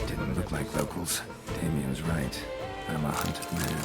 Didn't look like locals. Damien's right. I'm a hunted man.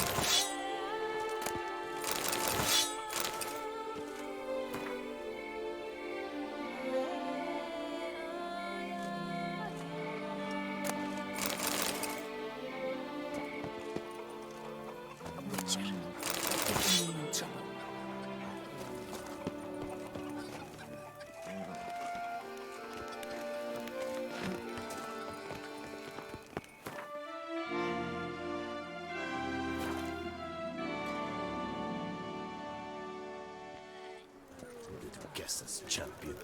Guess as champion.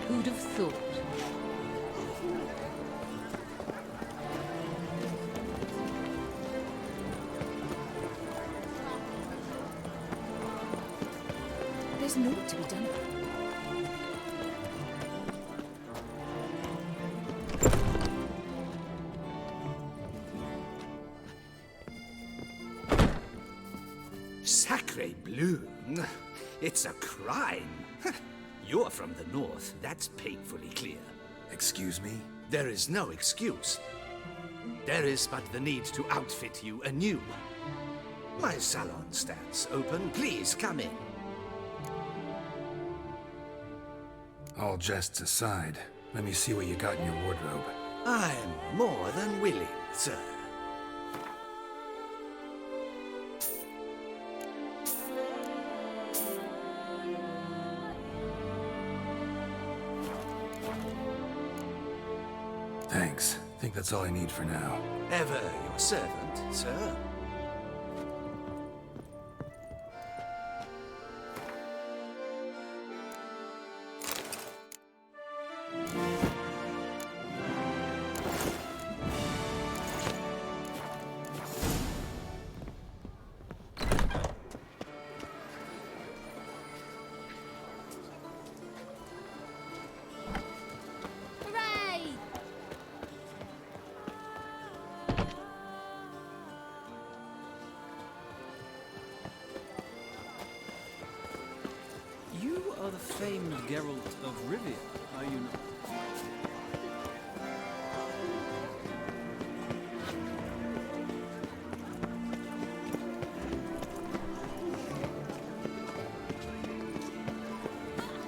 Who'd have thought? There's naught to be done. Sacre bleu! It's a crime! You're from the north, that's painfully clear. Excuse me? There is no excuse. There is but the need to outfit you anew. My salon stands open, please come in. All jests aside, let me see what you got in your wardrobe. I'm more than willing, sir. Thanks. Think that's all I need for now. Ever your servant, sir. You are the famed Geralt of Rivia, are you not?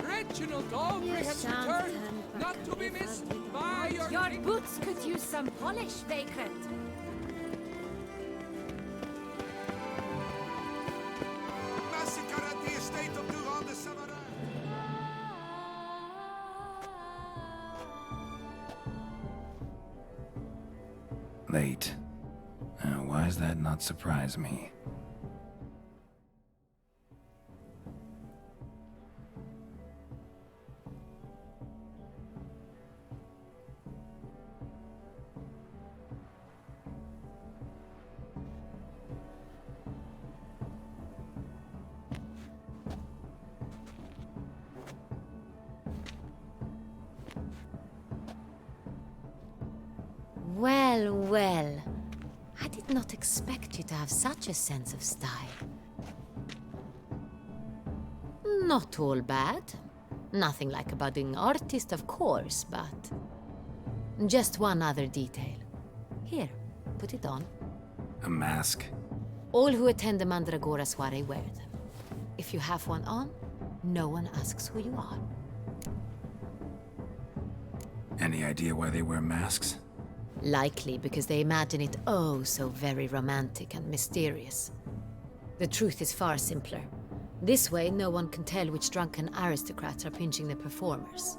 Reginald Aubrey has returned, not to be missed by your boots could use some polish, Vagrant. massacre at the estate of Durand de Samarin. Late. Why does that not surprise me? Well, well. I did not expect you to have such a sense of style. Not all bad. Nothing like a budding artist, of course, but... just one other detail. Here, put it on. A mask? All who attend the Mandragora soirée wear them. If you have one on, no one asks who you are. Any idea why they wear masks? Likely because they imagine it oh so very romantic and mysterious. The truth is far simpler. This way, no one can tell which drunken aristocrats are pinching the performers.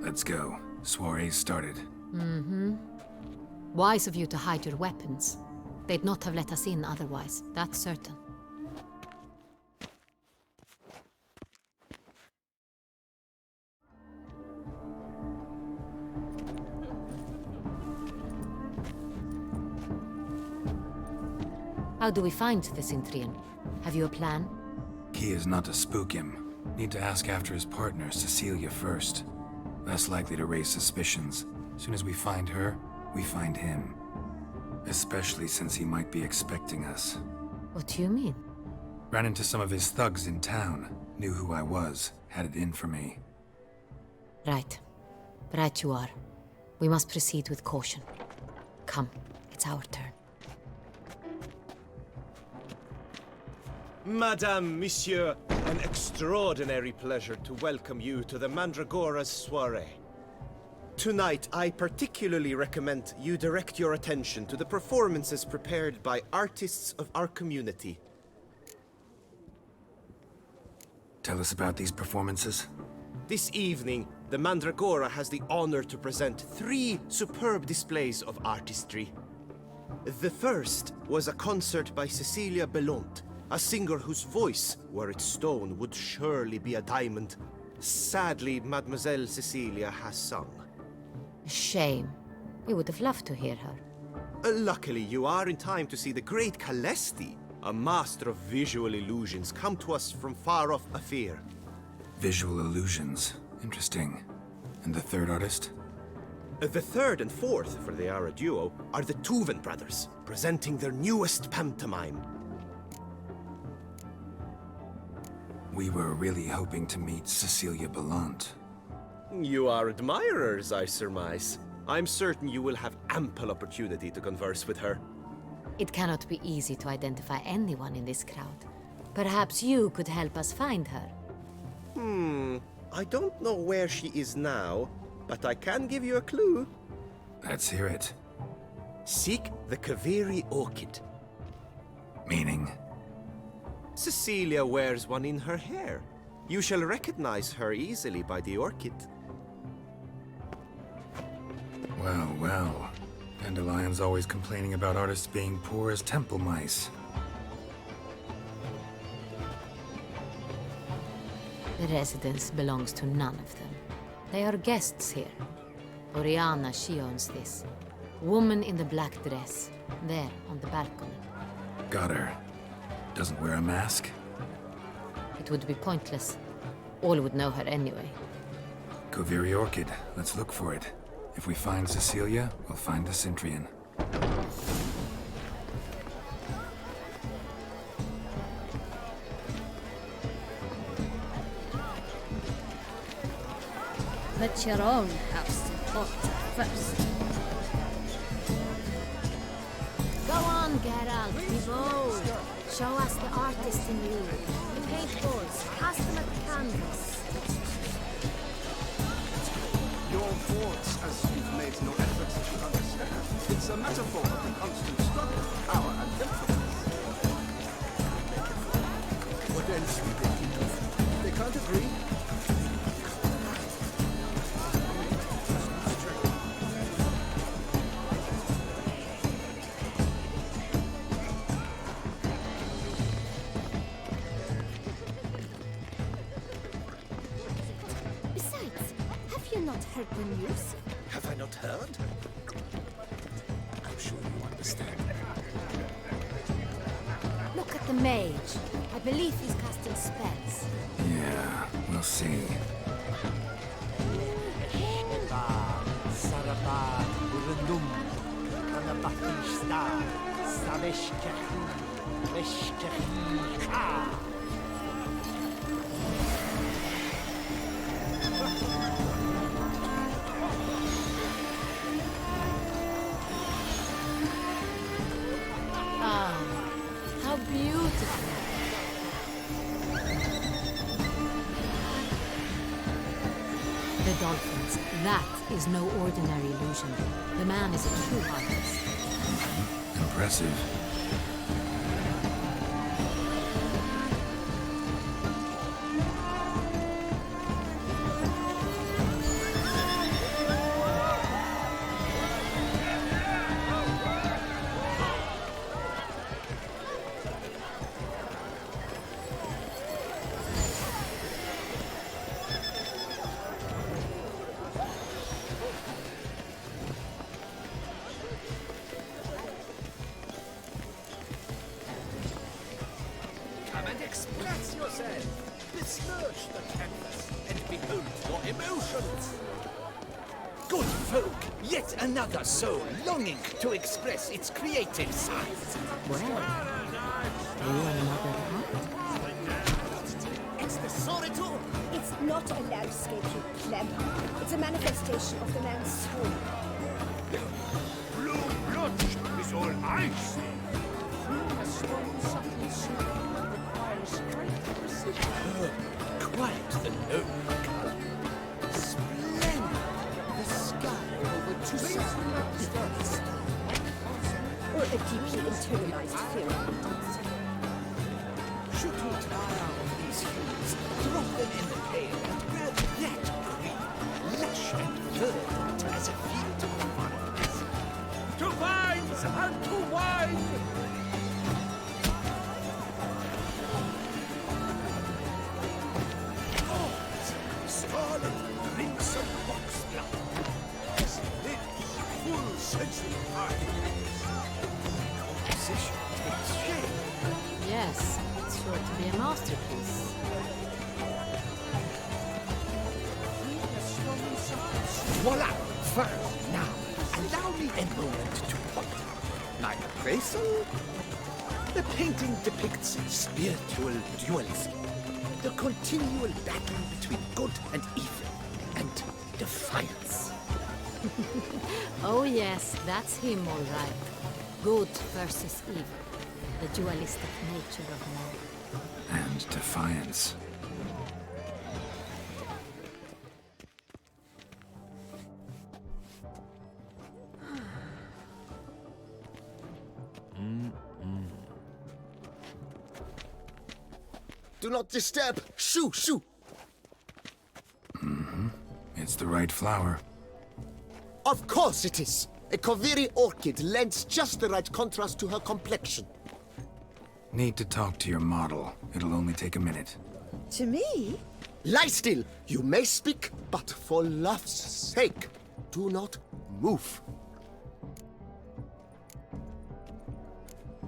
Let's go. Soiree's started. Mm-hmm. Wise of you to hide your weapons. They'd not have let us in otherwise, that's certain. How do we find the Cintrian? Have you a plan? Key is not to spook him. Need to ask after his partner, Cecilia, first. Less likely to raise suspicions. As soon as we find her, we find him. Especially since he might be expecting us. What do you mean? Ran into some of his thugs in town. Knew who I was. Had it in for me. Right. Right you are. We must proceed with caution. Come, it's our turn. Madame, Monsieur, an extraordinary pleasure to welcome you to the Mandragora's soirée. Tonight, I particularly recommend you direct your attention to the performances prepared by artists of our community. Tell us about these performances. This evening, the Mandragora has the honor to present 3 superb displays of artistry. The first was a concert by Cecilia Belont, a singer whose voice, were it stone, would surely be a diamond. Sadly, Mademoiselle Cecilia has sung. Shame. We would have loved to hear her. Luckily, you are in time to see the great Calesti, a master of visual illusions, come to us from far off Afir. Visual illusions. Interesting. And the third artist? The third and fourth, for they are a duo, are the Tuven brothers, presenting their newest pantomime. We were really hoping to meet Cecilia Bellant. You are admirers, I surmise. I'm certain you will have ample opportunity to converse with her. It cannot be easy to identify anyone in this crowd. Perhaps you could help us find her. I don't know where she is now, but I can give you a clue. Let's hear it. Seek the Kaveri orchid. Meaning? Cecilia wears one in her hair. You shall recognize her easily by the orchid. Well, well. Dandelion's always complaining about artists being poor as temple mice. The residence belongs to none of them. They are guests here. Oriana, she owns this. Woman in the black dress, there on the balcony. Got her. Doesn't wear a mask? It would be pointless. All would know her anyway. Kaveri Orchid. Let's look for it. If we find Cecilia, we'll find the Cintrian. Put your own house in order first. Go on, Geralt, be bold. Show us the artist in you. The paintballs, cast them at the canvas. Your thoughts, as you've made no effort to understand, it's a metaphor of the constant struggle for power and influence. What else would they do? They can't agree. Besides, have you not heard the news? Have I not heard? I'm sure you understand. Look at the mage. I believe he's casting spells. Yeah, we'll see. Ah, how beautiful. The dolphins. That is no ordinary illusion. The man is a true artist. Impressive. Come and express yourself. Besmirch the canvas and behold your emotions. Good folk, yet another soul longing to express its creative side. Well, you another hat? It's the soirée. It's not a landscape, you pleb. It's a manifestation of the man's soul. Blue blood is all I see. A strong, subtle soul requires great precision. Quite the noble color. Splendid. The sky over two suns. Or a deeply internalized fear. Should you tire of these hues, drop them in the pail and grab that green, lush and verdant as a field of vines. To vines and to wine! Scarlet drinks of box blood. This rich, full sensual pie. Position takes shape. Yes, it's sure to be a masterpiece. Voila! First, now, allow me a moment to ponder. My appraisal? The painting depicts spiritual dualism. The continual battle between good and evil, and defiance. Oh yes, that's him all right. Good versus evil. The dualistic nature of man. And defiance. Do not disturb! Shoo, shoo! It's the right flower. Of course it is! A Koviri orchid lends just the right contrast to her complexion. Need to talk to your model. It'll only take a minute. To me? Lie still! You may speak, but for love's sake, do not move.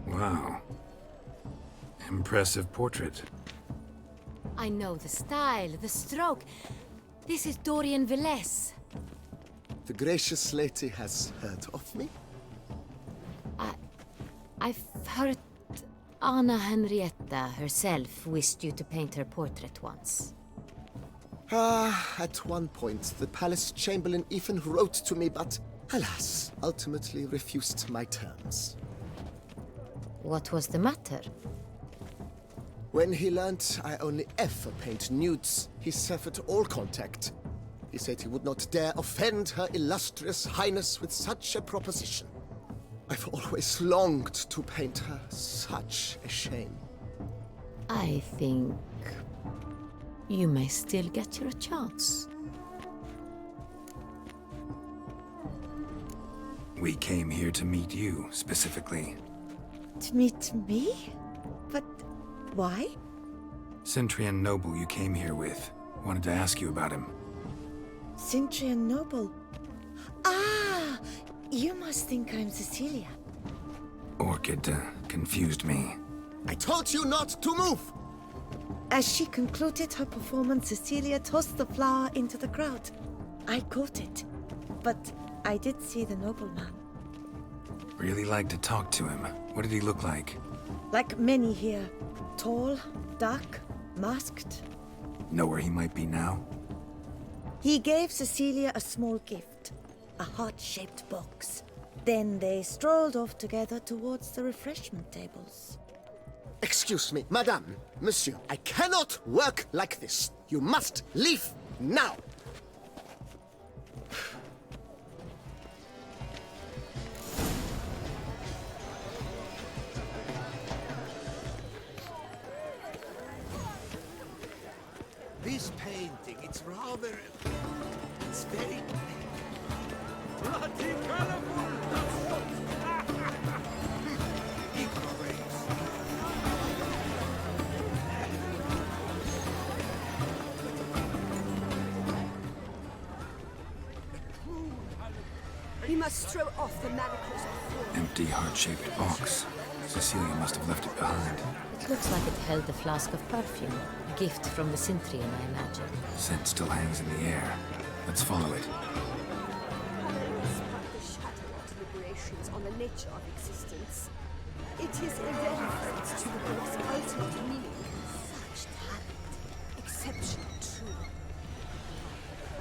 Wow. Impressive portrait. I know the style, the stroke. This is Dorian Velez. The gracious lady has heard of me? I've heard Anna Henrietta herself wished you to paint her portrait once. At one point, the palace chamberlain even wrote to me, but alas, ultimately refused my terms. What was the matter? When he learnt I only ever paint nudes, he severed all contact. He said he would not dare offend her illustrious highness with such a proposition. I've always longed to paint her. Such a shame. I think you may still get your chance. We came here to meet you, specifically. To meet me? But why? Cintrian noble you came here with. Wanted to ask you about him. Cintrian noble. Ah! You must think I'm Cecilia. Orchid confused me. I told you not to move! As she concluded her performance, Cecilia tossed the flower into the crowd. I caught it, but I did see the nobleman. Really like to talk to him. What did he look like? Like many here. Tall, dark, masked. Know where he might be now? He gave Cecilia a small gift, a heart-shaped box. Then they strolled off together towards the refreshment tables. Excuse me, madame, monsieur, I cannot work like this. You must leave now. This painting, it's rather... It's very... bloody colorful! We must throw off the manacles of Empty heart-shaped box. Cecilia must have left it behind. It looks like it held a flask of perfume. A gift from the Cintrian, I imagine. Scent still hangs in the air. Let's follow it. nature of existence. It is irrelevant to the book's ultimate meaning. Such talent. Exceptional, truly.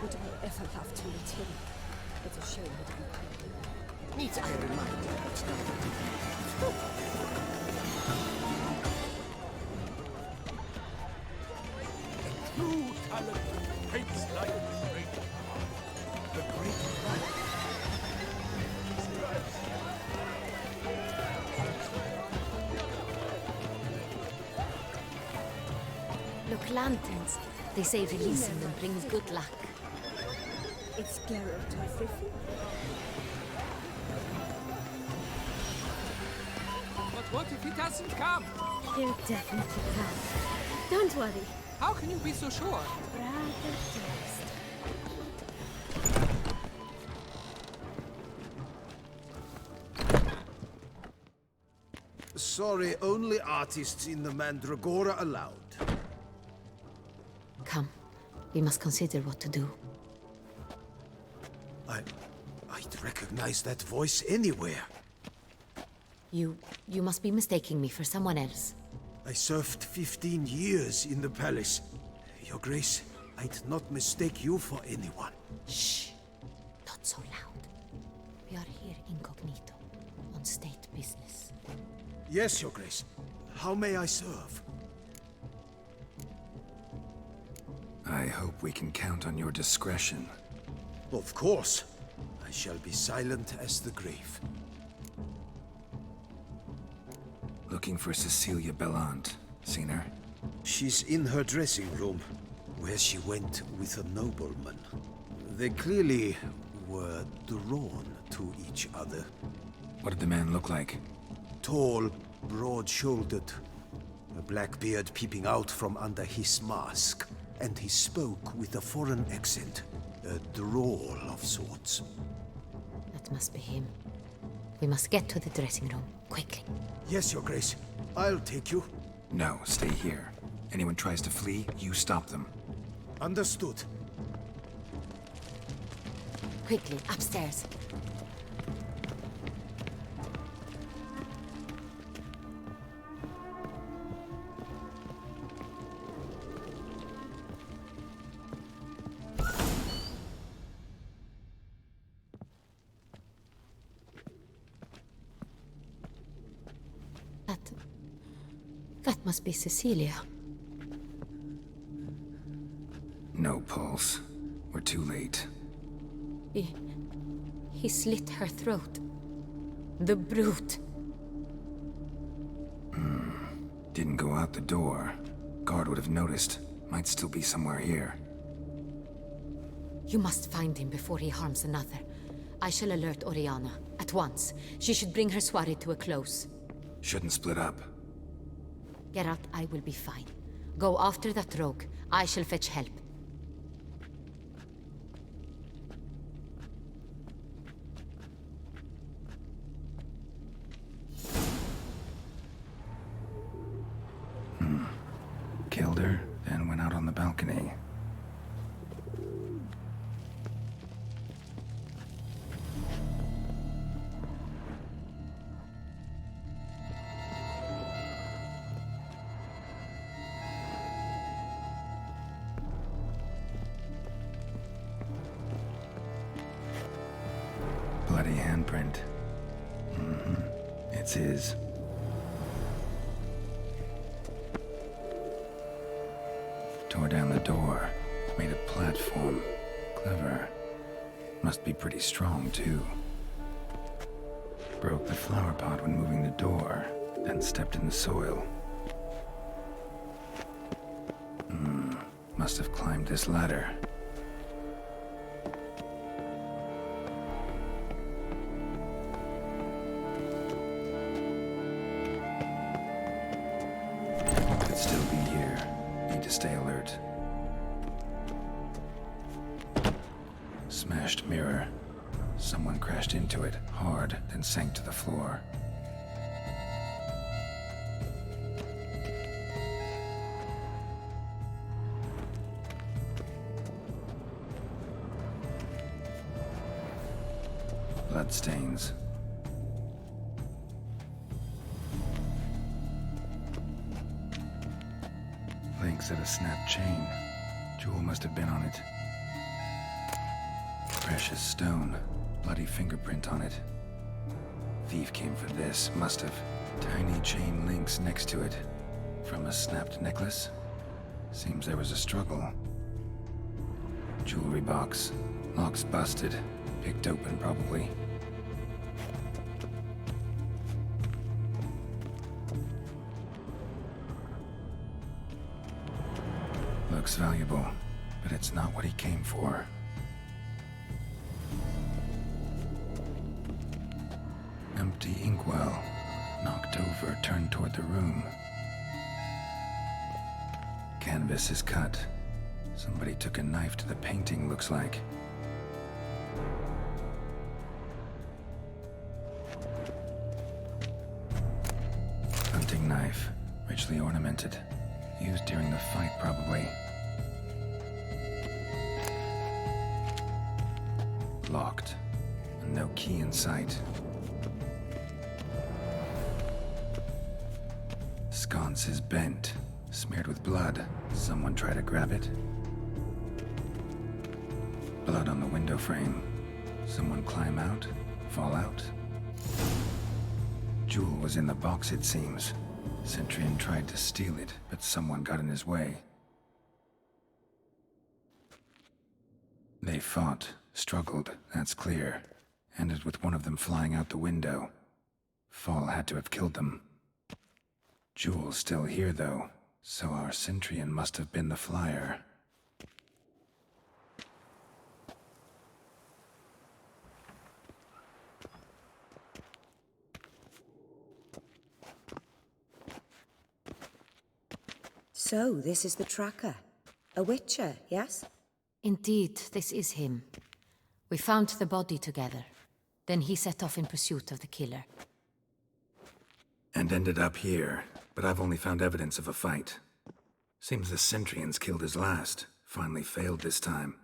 Would I ever love to meet him? It's a shame that he Needs I remind you each time. True talent paints like a great art. The great art. Look, lanterns. They say releasing them brings good luck. It's Geralt and Anna. But what if he doesn't come? He'll definitely come. Don't worry. How can you be so sure? Rather just. Sorry, only artists in the Mandragora allowed. Come. We must consider what to do. I'd recognize that voice anywhere. You must be mistaking me for someone else. I served 15 years in the palace. Your Grace, I'd not mistake you for anyone. Shh. Not so loud. We are here incognito, on state business. Yes, Your Grace. How may I serve? I hope we can count on your discretion. Of course. I shall be silent as the grave. Looking for Cecilia Bellant. Seen her? She's in her dressing room, where she went with a nobleman. They clearly were drawn to each other. What did the man look like? Tall, broad-shouldered, a black beard peeping out from under his mask, and he spoke with a foreign accent, a drawl of sorts. That must be him. We must get to the dressing room, quickly. Yes, Your Grace. I'll take you. No, stay here. Anyone tries to flee, you stop them. Understood. Quickly, upstairs. That must be Cecilia. No pulse. We're too late. He slit her throat. The brute. Didn't go out the door. Guard would have noticed. Might still be somewhere here. You must find him before he harms another. I shall alert Oriana. At once. She should bring her soirée to a close. Shouldn't split up. Geralt, I will be fine. Go after that rogue. I shall fetch help. Killed her, then went out on the balcony. Bloody handprint. It's his. Tore down the door. Made a platform. Clever. Must be pretty strong, too. Broke the flower pot when moving the door, then stepped in the soil. Must have climbed this ladder. Could still be here. Need to stay alert. Smashed mirror. Someone crashed into it, hard, then sank to the floor. Bloodstains. links at a snapped chain. Jewel must have been on it. Precious stone. Bloody fingerprint on it. Thief came for this, must have. Tiny chain links next to it. From a snapped necklace? Seems there was a struggle. Jewelry box. Lock's busted. Picked open, probably. Looks valuable, but it's not what he came for. Empty inkwell. Knocked over, turned toward the room. Canvas is cut. Somebody took a knife to the painting, looks like. Hunting knife. Richly ornamented. Used during the fight, probably. Locked. And no key in sight. Sconce is bent. Smeared with blood. Someone try to grab it? Blood on the window frame. Someone climb out? Fall out? Jewel was in the box, it seems. Cintrian tried to steal it, but someone got in his way. They fought, struggled, that's clear. Ended with one of them flying out the window. Fall had to have killed them. Jewel's still here, though, so our Cintrian must have been the flyer. So, this is the tracker. A witcher, yes? Indeed, this is him. We found the body together. Then he set off in pursuit of the killer. And ended up here, but I've only found evidence of a fight. Seems the Cintrians killed his last. Finally failed this time.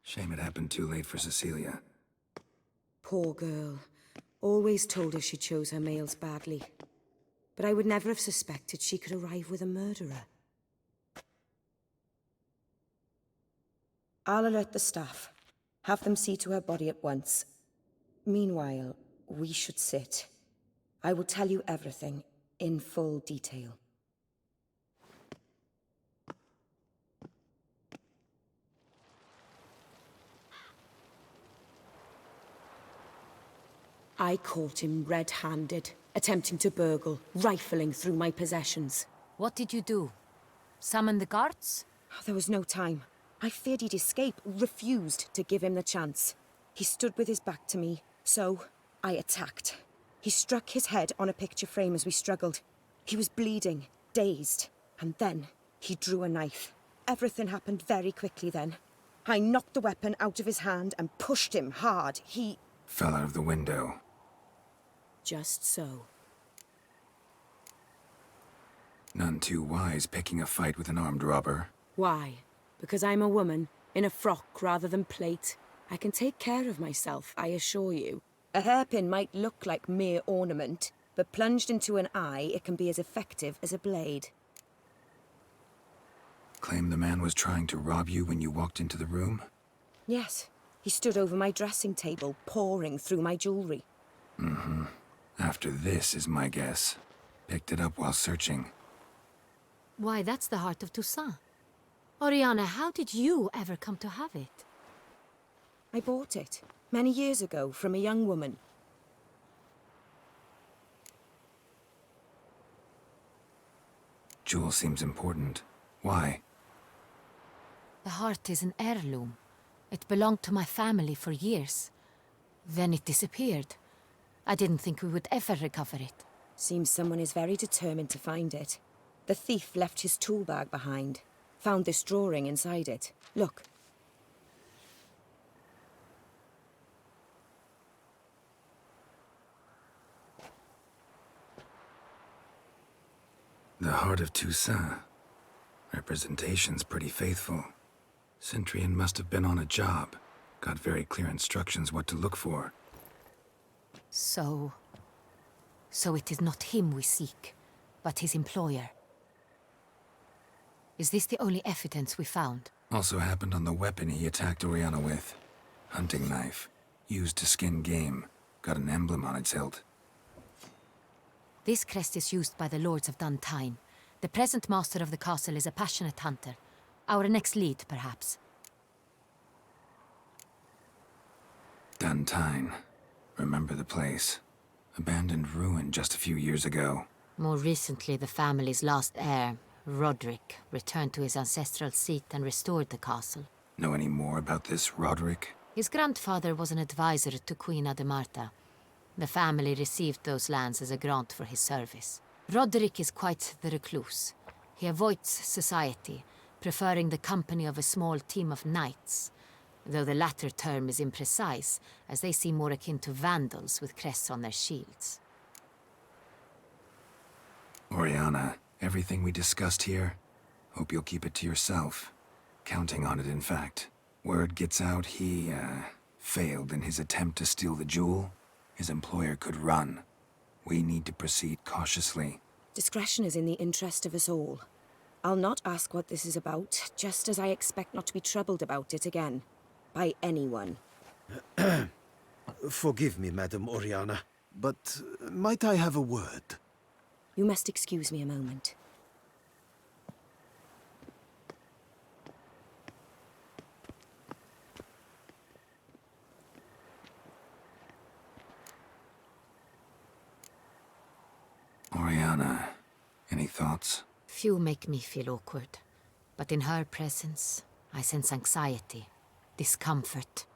Shame it happened too late for Cecilia. Poor girl. Always told her she chose her males badly. But I would never have suspected she could arrive with a murderer. I'll alert the staff. Have them see to her body at once. Meanwhile, we should sit. I will tell you everything, in full detail. I caught him red-handed, attempting to burgle, rifling through my possessions. What did you do? Summon the guards? There was no time. I feared he'd escape, refused to give him the chance. He stood with his back to me, so I attacked. He struck his head on a picture frame as we struggled. He was bleeding, dazed, and then he drew a knife. Everything happened very quickly then. I knocked the weapon out of his hand and pushed him hard. He Fell out of the window. just so. None too wise picking a fight with an armed robber. Why? Because I'm a woman, in a frock rather than plate. I can take care of myself, I assure you. A hairpin might look like mere ornament, but plunged into an eye, it can be as effective as a blade. Claim the man was trying to rob you when you walked into the room? Yes, he stood over my dressing table, pouring through my jewelry. Mm-hmm. After this is my guess. Picked it up while searching. Why, that's the heart of Toussaint. Oriana, how did you ever come to have it? I bought it, many years ago, from a young woman. Jewel seems important. Why? The heart is an heirloom. It belonged to my family for years. Then it disappeared. I didn't think we would ever recover it. Seems someone is very determined to find it. The thief left his tool bag behind. Found this drawing inside it. Look. The heart of Toussaint. Representation's pretty faithful. Cintrian must have been on a job. Got very clear instructions what to look for. So it is not him we seek, but his employer. Is this the only evidence we found? Also happened on the weapon he attacked Oriana with. Hunting knife. Used to skin game. Got an emblem on its hilt. This crest is used by the Lords of Duntine. The present master of the castle is a passionate hunter. Our next lead, perhaps. Duntine. Remember the place. Abandoned ruin just a few years ago. More recently, the family's last heir, Roderick, returned to his ancestral seat and restored the castle. Know any more about this Roderick? His grandfather was an advisor to Queen Ademarta. The family received those lands as a grant for his service. Roderick is quite the recluse. He avoids society, preferring the company of a small team of knights, though the latter term is imprecise, as they seem more akin to vandals with crests on their shields. Oriana, everything we discussed here, hope you'll keep it to yourself. Counting on it, in fact. Word gets out he, failed in his attempt to steal the jewel. His employer could run. We need to proceed cautiously. Discretion is in the interest of us all. I'll not ask what this is about, just as I expect not to be troubled about it again. By anyone. Forgive me, Madam Oriana, but might I have a word? You must excuse me a moment. Oriana, any thoughts? Few make me feel awkward, but in her presence, I sense anxiety, discomfort.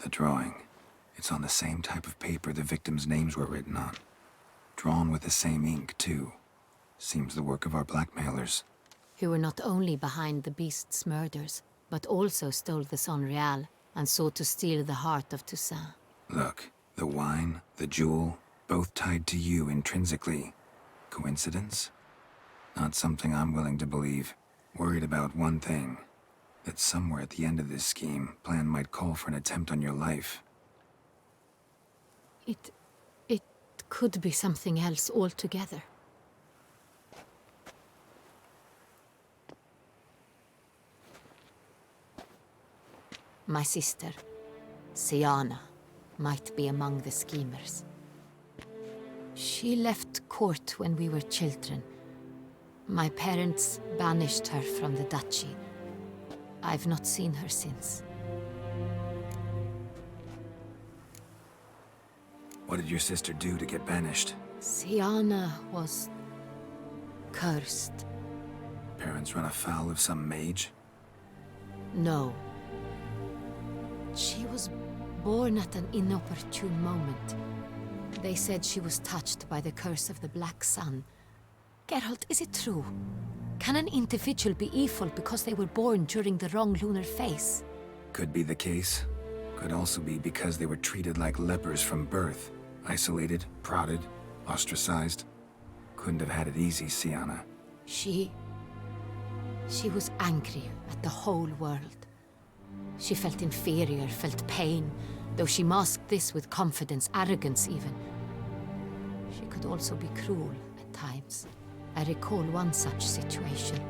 The drawing. It's on the same type of paper the victims' names were written on. Drawn with the same ink, too. Seems the work of our blackmailers. Who were not only behind the beast's murders, but also stole the Son Real and sought to steal the heart of Toussaint. Look, the wine, the jewel, both tied to you intrinsically. Coincidence? Not something I'm willing to believe. Worried about one thing. That somewhere at the end of this scheme, plan might call for an attempt on your life. It could be something else altogether. My sister, Siana, might be among the schemers. She left court when we were children. My parents banished her from the duchy. I've not seen her since. What did your sister do to get banished? Siana was cursed. Parents run afoul of some mage? No. She was born at an inopportune moment. They said she was touched by the curse of the Black Sun. Geralt, is it true? Can an individual be evil because they were born during the wrong lunar phase? Could be the case. Could also be because they were treated like lepers from birth. Isolated, prodded, ostracized. Couldn't have had it easy, Siana. She was angry at the whole world. She felt inferior, felt pain, though she masked this with confidence, arrogance even. She could also be cruel at times. I recall one such situation.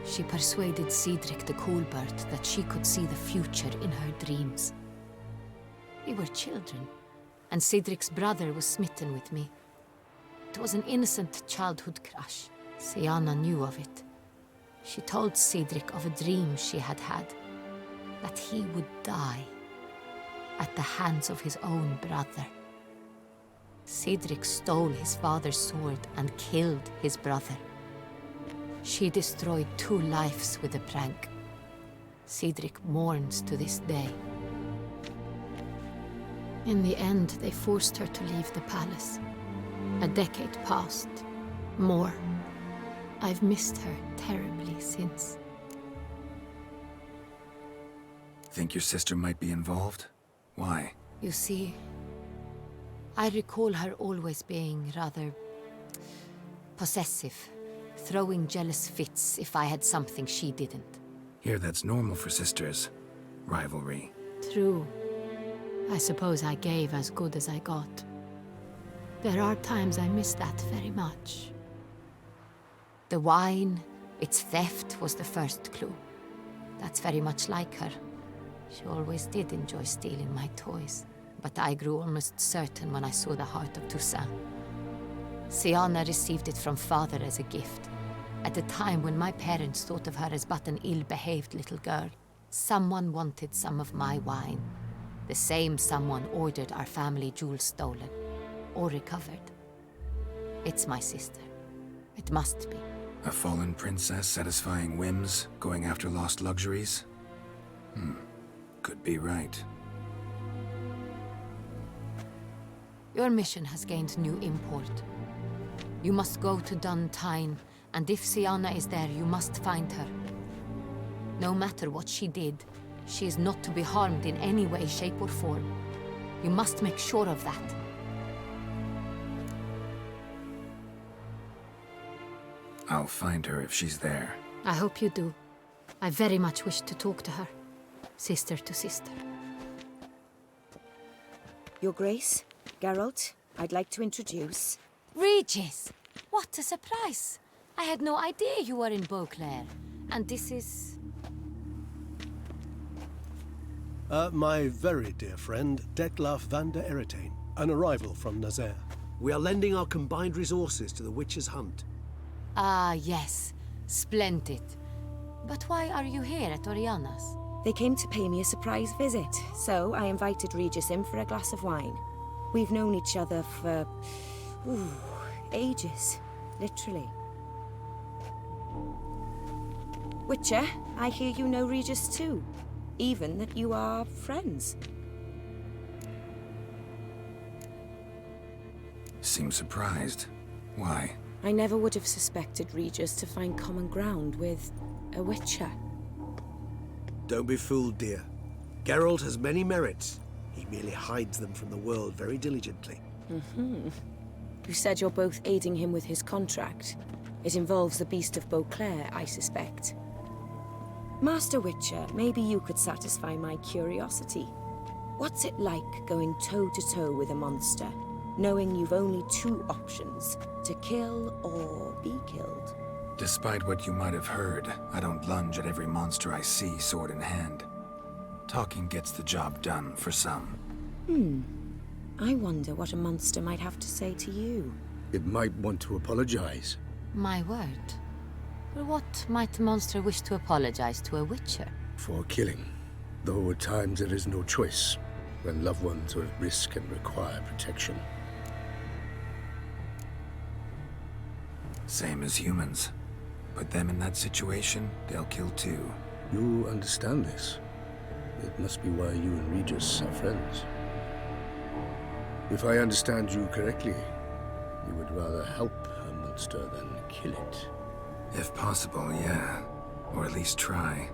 She persuaded Cedric the Coolbird that she could see the future in her dreams. We were children, and Cedric's brother was smitten with me. It was an innocent childhood crush. Siana knew of it. She told Cedric of a dream she had had, that he would die at the hands of his own brother. Cedric stole his father's sword and killed his brother. She destroyed 2 lives with a prank. Cedric mourns to this day. In the end, they forced her to leave the palace. A decade passed. More. I've missed her terribly since. Think your sister might be involved? Why? You see, I recall her always being rather possessive, throwing jealous fits if I had something she didn't. Here that's normal for sisters. Rivalry. True. I suppose I gave as good as I got. There are times I miss that very much. The wine, its theft, was the first clue. That's very much like her. She always did enjoy stealing my toys, but I grew almost certain when I saw the heart of Toussaint. Siana received it from father as a gift. At a time when my parents thought of her as but an ill-behaved little girl, someone wanted some of my wine. The same someone ordered our family jewels stolen, or recovered. It's my sister. It must be. A fallen princess satisfying whims, going after lost luxuries? Could be right. Your mission has gained new import. You must go to Dun Tyne, and if Siana is there, you must find her. No matter what she did, she is not to be harmed in any way, shape, or form. You must make sure of that. I'll find her if she's there. I hope you do. I very much wish to talk to her. Sister to sister. Your Grace, Geralt, I'd like to introduce... Regis! What a surprise! I had no idea you were in Beauclair. And this is... My very dear friend, Detlef van der Eretain, an arrival from Nazaire. We are lending our combined resources to the Witch's Hunt. Ah, yes. Splendid. But why are you here at Oriana's? They came to pay me a surprise visit, so I invited Regis in for a glass of wine. We've known each other for... ages. Literally. Witcher, I hear you know Regis too. Even that you are friends. Seems surprised. Why? I never would have suspected Regis to find common ground with a Witcher. Don't be fooled, dear. Geralt has many merits. He merely hides them from the world very diligently. You said you're both aiding him with his contract. It involves the Beast of Beauclair, I suspect. Master Witcher, maybe you could satisfy my curiosity. What's it like going toe-to-toe with a monster, knowing you've only two options, to kill or be killed? Despite what you might have heard, I don't lunge at every monster I see sword in hand. Talking gets the job done for some. I wonder what a monster might have to say to you. It might want to apologize. My word. For what might a monster wish to apologize to a Witcher? For killing. Though at times there is no choice, when loved ones are at risk and require protection. Same as humans. Put them in that situation, they'll kill too. You understand this. It must be why you and Regis are friends. If I understand you correctly, you would rather help a monster than kill it. If possible, yeah. Or at least try.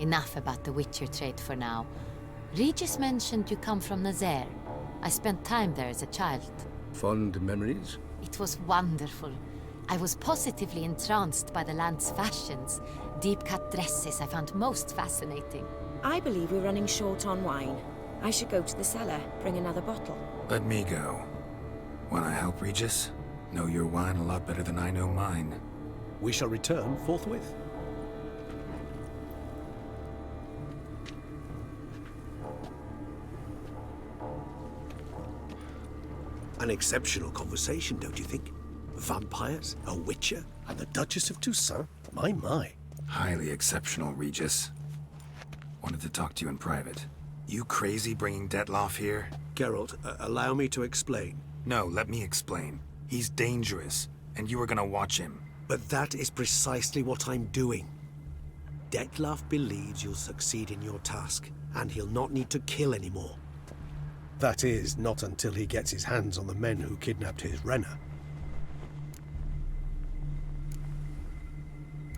Enough about the Witcher trait for now. Regis mentioned you come from Nazaire. I spent time there as a child. Fond memories? It was wonderful. I was positively entranced by the land's fashions. Deep-cut dresses I found most fascinating. I believe we're running short on wine. I should go to the cellar, bring another bottle. Let me go. Wanna help, Regis? Know your wine a lot better than I know mine. We shall return forthwith. An exceptional conversation, don't you think? Vampires, a witcher, And the Duchess of Toussaint? My. Highly exceptional, Regis. Wanted to talk to you in private. You crazy bringing Detlef here? Geralt, allow me to explain. No, let me explain. He's dangerous, and you were gonna watch him. But that is precisely what I'm doing. Detlef believes you'll succeed in your task, and he'll not need to kill anymore. That is, not until he gets his hands on the men who kidnapped his Renner.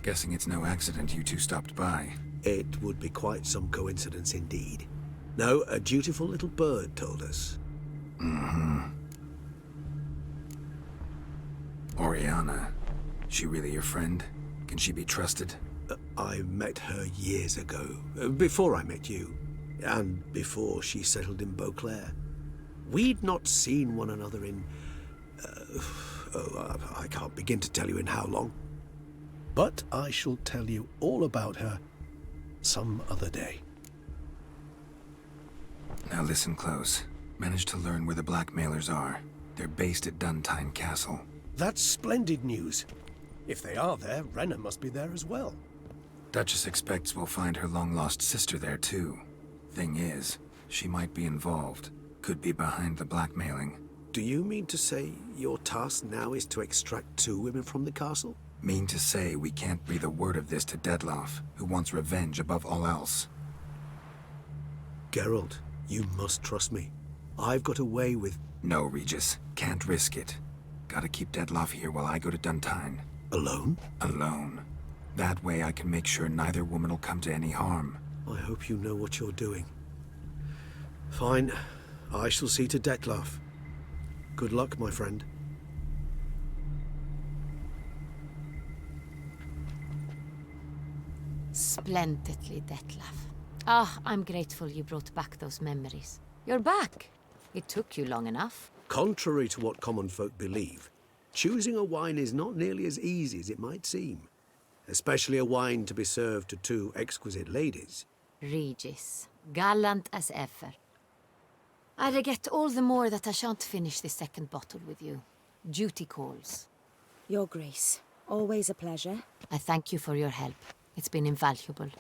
Guessing it's no accident you two stopped by. It would be quite some coincidence indeed. No, a dutiful little bird told us. Oriana. She really your friend? Can she be trusted? I met her years ago, before I met you, and before she settled in Beauclair. We'd not seen one another in... I can't begin to tell you in how long. But I shall tell you all about her some other day. Now listen close. Managed to learn where the blackmailers are. They're based at Duntine Castle. That's splendid news. If they are there, Renna must be there as well. Duchess expects we'll find her long-lost sister there too. Thing is, she might be involved. Could be behind the blackmailing. Do you mean to say your task now is to extract 2 women from the castle? Mean to say we can't breathe a word of this to Dettlaff, who wants revenge above all else. Geralt, you must trust me. I've got away with... No, Regis. Can't risk it. Gotta keep Dettlaff here while I go to Duntine. Alone? Alone. That way I can make sure neither woman will come to any harm. I hope you know what you're doing. Fine. I shall see to Dettlaff. Good luck, my friend. Splendidly, Dettlaff. Ah, I'm grateful you brought back those memories. You're back. It took you long enough. Contrary to what common folk believe, choosing a wine is not nearly as easy as it might seem. Especially a wine to be served to 2 exquisite ladies. Regis, gallant as ever. I regret all the more that I shan't finish this 2nd bottle with you. Duty calls. Your Grace, always a pleasure. I thank you for your help. It's been invaluable.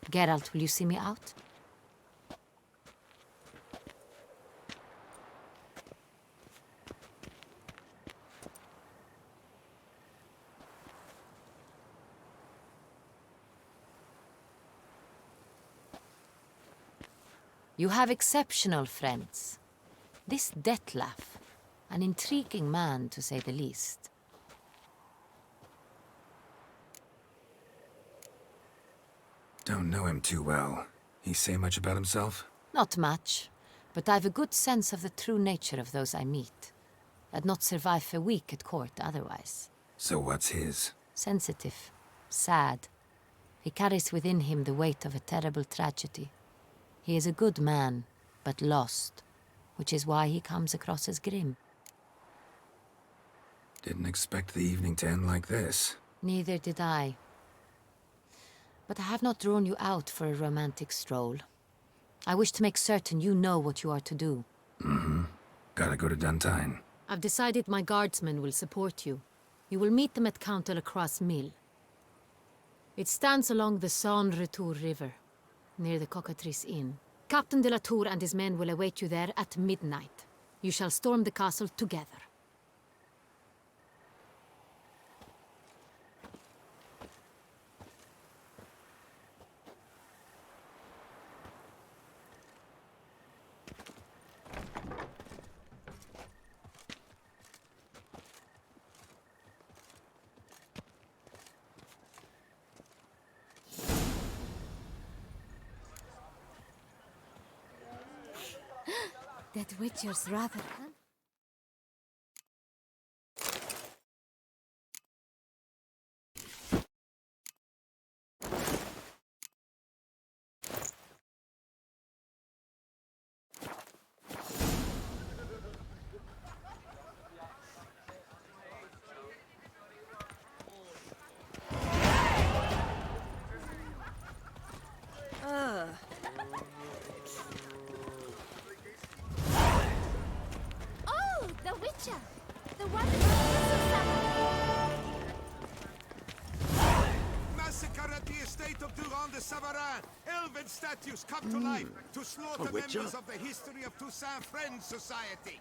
Geralt, will you see me out? You have exceptional friends. This Dettlaff, an intriguing man to say the least. Don't know him too well. He say much about himself? Not much, but I've a good sense of the true nature of those I meet. I'd not survive a week at court otherwise. So what's his? Sensitive, sad. He carries within him the weight of a terrible tragedy. He is a good man, but lost, which is why he comes across as grim. Didn't expect the evening to end like this. Neither did I. But I have not drawn you out for a romantic stroll. I wish to make certain you know what you are to do. Mm-hmm. Gotta go to Duntine. I've decided my guardsmen will support you. You will meet them at Count Delacroix' mill. It stands along the Saône-Retour River, near the Cockatrice Inn. Captain de la Tour and his men will await you there at midnight. You shall storm the castle together. That Witcher's rather... Oh, the Witcher! The one Massacre at the estate of Durand de Savarin. Elven statues come to life to slaughter members of the History of Toussaint Friends Society.